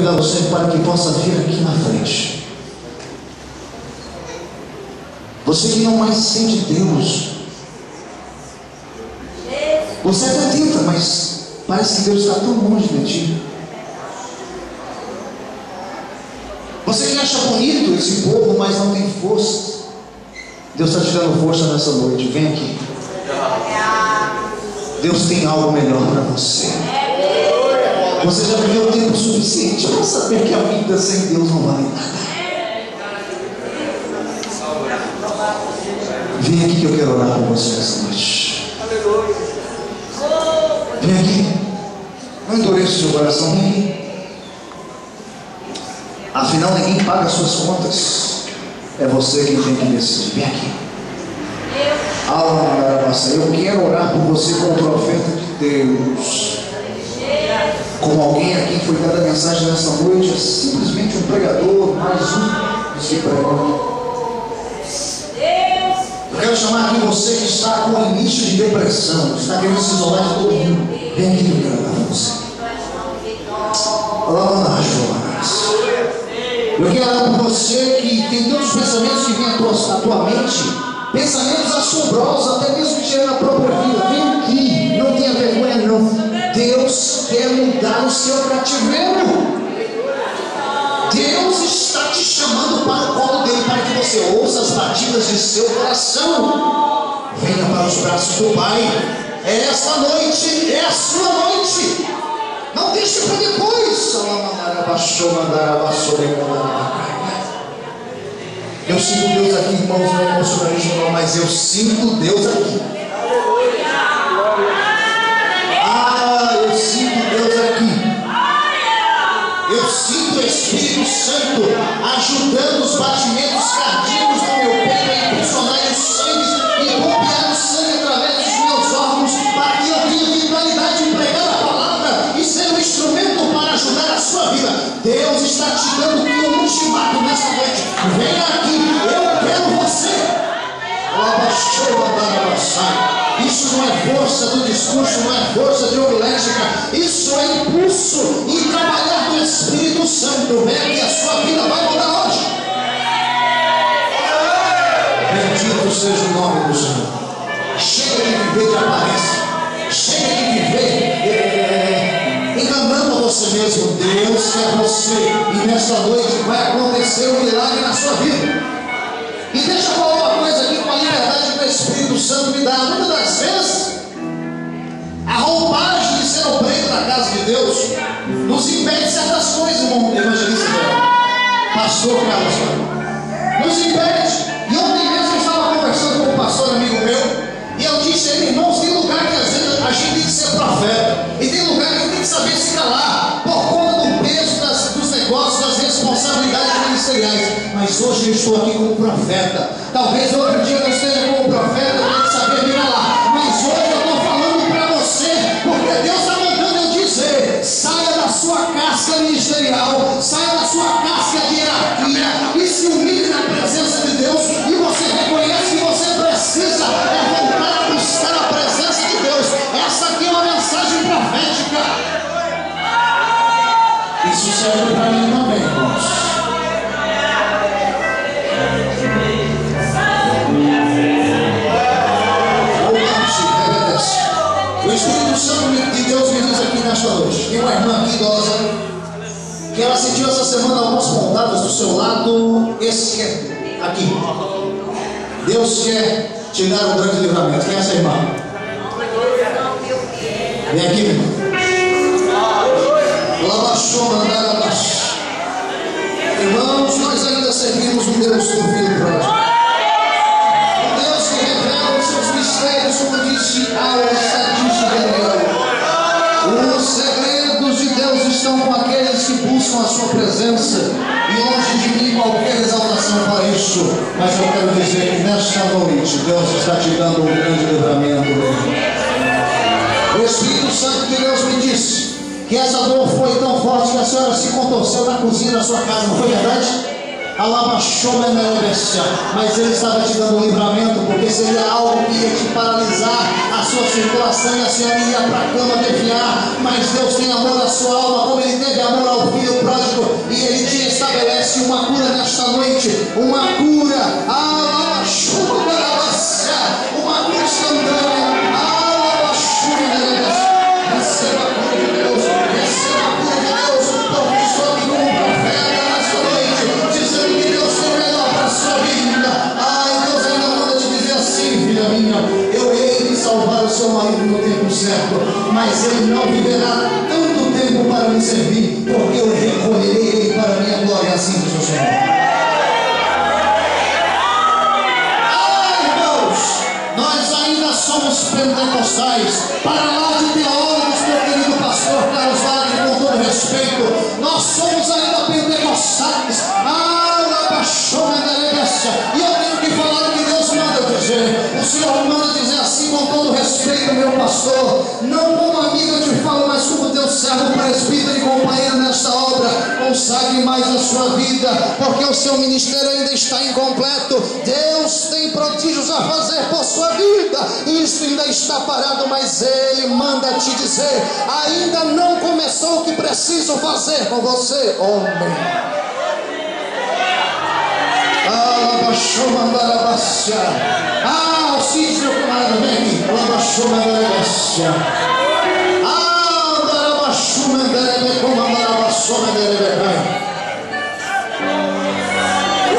convidar você para que possa vir aqui na frente. Você que não mais sente Deus. Você até tenta, mas parece que Deus está tão longe de ti. Você que acha bonito esse povo, mas não tem força. Deus está te dando força nessa noite. Vem aqui. Deus tem algo melhor para você. Você já viveu tempo suficiente para saber que a vida sem Deus não vale nada. Vem aqui que eu quero orar por você nessa noite. Vem aqui. Não endureça o seu coração. Vem aqui. Afinal, ninguém paga as suas contas. É você quem tem que decidir. Vem aqui. Eu quero orar por você como profeta de Deus. Como alguém aqui foi dada a mensagem nessa noite, é simplesmente um pregador, mais um dos que pregam. Eu quero chamar aqui você que está com início de depressão, está querendo se isolar de todo mundo. Vem aqui que eu quero orar por você. Eu quero orar por você que tem tantos pensamentos que vêm à tua mente, pensamentos assombrosos, até mesmo que chegam na própria vida. Vem aqui, não tenha vergonha não. Deus quer mudar o seu cativeiro. Deus está te chamando para o colo dele, para que você ouça as batidas de seu coração. Venha para os braços do Pai. É esta noite, é a sua noite. Não deixe para depois. Eu sinto Deus aqui, irmãos, não é emocionalismo não, mas eu sinto Deus aqui. Eu sinto Deus aqui. Eu sinto o Espírito Santo ajudando os batimentos cardíacos do meu peito a impulsionar o sangue e bombear o sangue através dos meus órgãos, para que eu tenha vitalidade de pregar a palavra e ser um instrumento para ajudar a sua vida. Deus está te dando um ultimato nesta noite. Venha aqui, eu quero você. Isso não é força do discurso, não é força de homilética. Isso é impulso e trabalhar do Espírito Santo. Venha que a sua vida vai mudar hoje. Bendito seja o nome do Senhor. Chega de viver de aparência. Chega de viver enganando a você mesmo. Deus quer você. E nesta noite vai acontecer um milagre na sua vida. E deixa eu falar uma coisa aqui com a liberdade que o Espírito Santo me dá. Muitas das vezes, a roupagem de ser obreiro da casa de Deus nos impede certas coisas, irmão evangelista, pastor Carlos. Nos impede. E ontem mesmo eu estava conversando com um pastor amigo meu, e eu disse a ele, irmãos, tem lugar que às vezes a gente tem que ser profeta, e tem lugar que a gente tem que saber se calar, por conta do peso dos negócios, das responsabilidades ministeriais. Mas hoje eu estou aqui como profeta. Talvez outro dia eu esteja como profeta, eu tenho que saber me calar. Mas hoje eu estou falando para você, porque Deus está mandando eu dizer: saia da sua casca ministerial, saia da sua casca de hierarquia e se humilhe na presença de Deus. E você reconhece que você precisa voltar a buscar a presença de Deus. Essa aqui é uma mensagem profética. Isso serve para mim também, irmãos. O Espírito Santo de Deus me diz aqui nesta noite. Tem uma irmã aqui idosa que ela sentiu essa semana algumas pontadas do seu lado esquerdo. Aqui. Deus quer te dar um grande livramento. Quem é essa irmã? Vem aqui, irmã. Irmãos, nós ainda servimos um Deus do Filho pródigo. Um Deus que revela os seus mistérios, como disse os segredos de Deus estão com aqueles que buscam a sua presença, e longe de mim qualquer exaltação para isso. Mas eu quero dizer que nesta noite Deus está te dando um grande livramento. O Espírito Santo de Deus me disse que essa dor foi tão forte que a senhora se contorceu na cozinha da sua casa, não foi verdade? Mas Ele estava te dando um livramento, porque seria algo que ia te paralisar a sua circulação e a senhora ia para a cama defiar. Mas Deus tem amor à sua alma, como Ele teve amor ao filho pródigo, e Ele te estabelece uma cura nesta noite, uma cura, uma cura instantânea. Receba a cura de Deus, receba a cura de Deus, porque estou aqui como profeta nesta noite, dizendo que Deus tem o melhor para a sua vida. Deus ainda manda te dizer assim, filha minha: eu hei de salvar o seu marido no tempo certo, mas ele não viverá tanto tempo para me servir, porque eu recolherei ele para a minha glória, assim diz o Senhor. Nós ainda somos pentecostais, para lá de teólogos, meu querido pastor Carlos Wagner, com todo respeito, nós somos ainda pentecostais. E eu tenho que falar o que Deus manda dizer. O Senhor manda dizer assim, com todo respeito, meu pastor, não como amigo eu te falo, mas como teu servo, presbítero e companheiro nesta obra. Consagre mais a sua vida, porque o seu ministério ainda está incompleto. Deus tem prodígios a fazer por sua vida, e isso ainda está parado, mas Ele manda te dizer: ainda não começou o que preciso fazer com você, homem. O Cid, meu camarada, vem aqui. Eu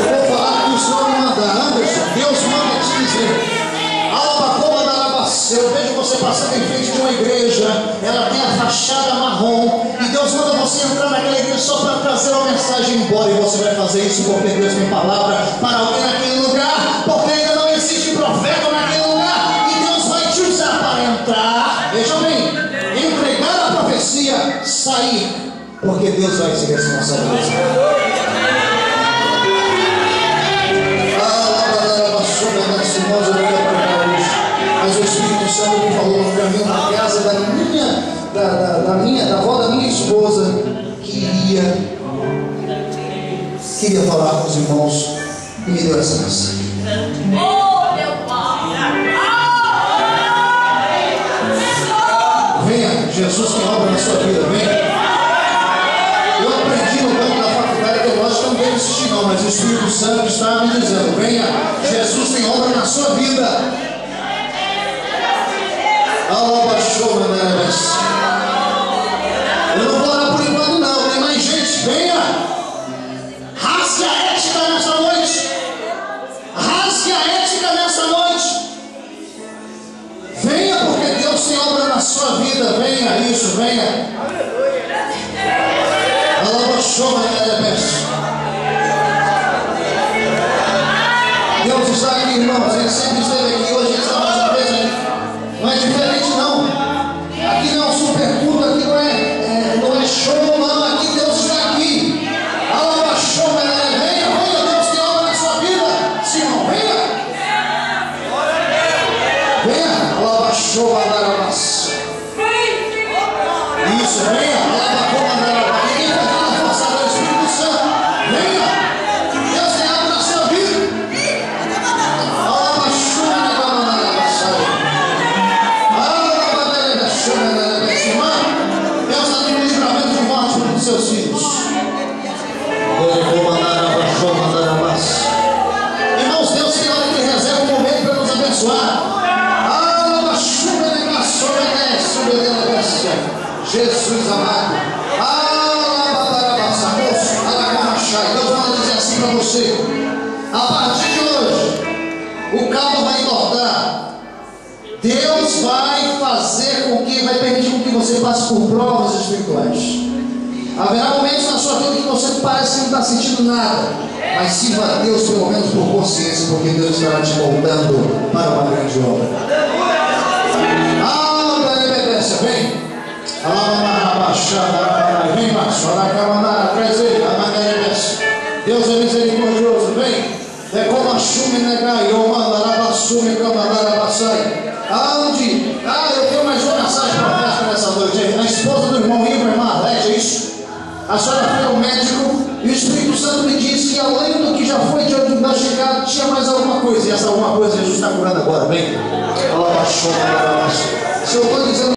vou falar que o Senhor manda, Anderson. Deus manda te dizer. Eu vejo você passando em frente de uma igreja, ela tem a fachada marrom, e Deus manda você entrar naquela igreja só para trazer uma mensagem embora, e você vai fazer isso porque Deus tem palavra para alguém naquele lugar, porque ainda não existe profeta naquele lugar, e Deus vai te usar para entrar, veja bem, entregar a profecia, sair, porque Deus vai se responsabilizar. Mas o Espírito Santo me falou no caminho na casa da avó da minha esposa, que queria falar com os irmãos, e me deu essa mensagem. Venha, Jesus tem obra na sua vida, venha. Eu aprendi no campo da faculdade que nós não devemos assistir não, mas o Espírito Santo está me dizendo: venha, Jesus tem obra na sua vida. Eu não vou orar por enquanto não, tem mais gente, venha. Rasgue a ética nessa noite. Rasgue a ética nessa noite. Venha, porque Deus tem obra na sua vida. Venha, isso, venha. Deus está aqui, irmãos. Ele sempre esteve aqui, hoje ele está mais uma vez aqui. Não é diferente não. Aqui não é um super culto, aqui não é show não, aqui Deus está aqui. Alaba show, venha, Deus tem obra na sua vida. Simão, venha. Venha, alaba show, alabas. Isso, venha, alaba como alabas. Ninguém vai falar forçado ao Espírito Santo. Venha, Deus tem obra na sua vida. Alaba show, alabas. Deus está dando livramento de morte para os seus filhos. Irmãos, Deus tem hora que reserva um momento para nos abençoar. Jesus amado. Deus manda dizer assim para você: a partir de hoje, o cabo vai engordar. Deus vai fazer com que, vai permitir com que você passe por provas espirituais. Haverá momentos na sua vida que você parece que não está sentindo nada, mas sirva a Deus pelo menos por consciência, porque Deus estará te moldando para uma grande obra. Vem. Vem, macho. Traz ele. Deus é misericordioso. Vem. É como a chume negai, ou mandarabassume, camarabasai. Aonde? Eu tenho mais uma mensagem profética nessa noite. A esposa do irmão Ivo, irmã Arlete, é isso? A senhora foi ao médico e o Espírito Santo me disse que além do tinha mais alguma coisa, e essa alguma coisa Jesus está curando agora, bem? Se eu estou dizendo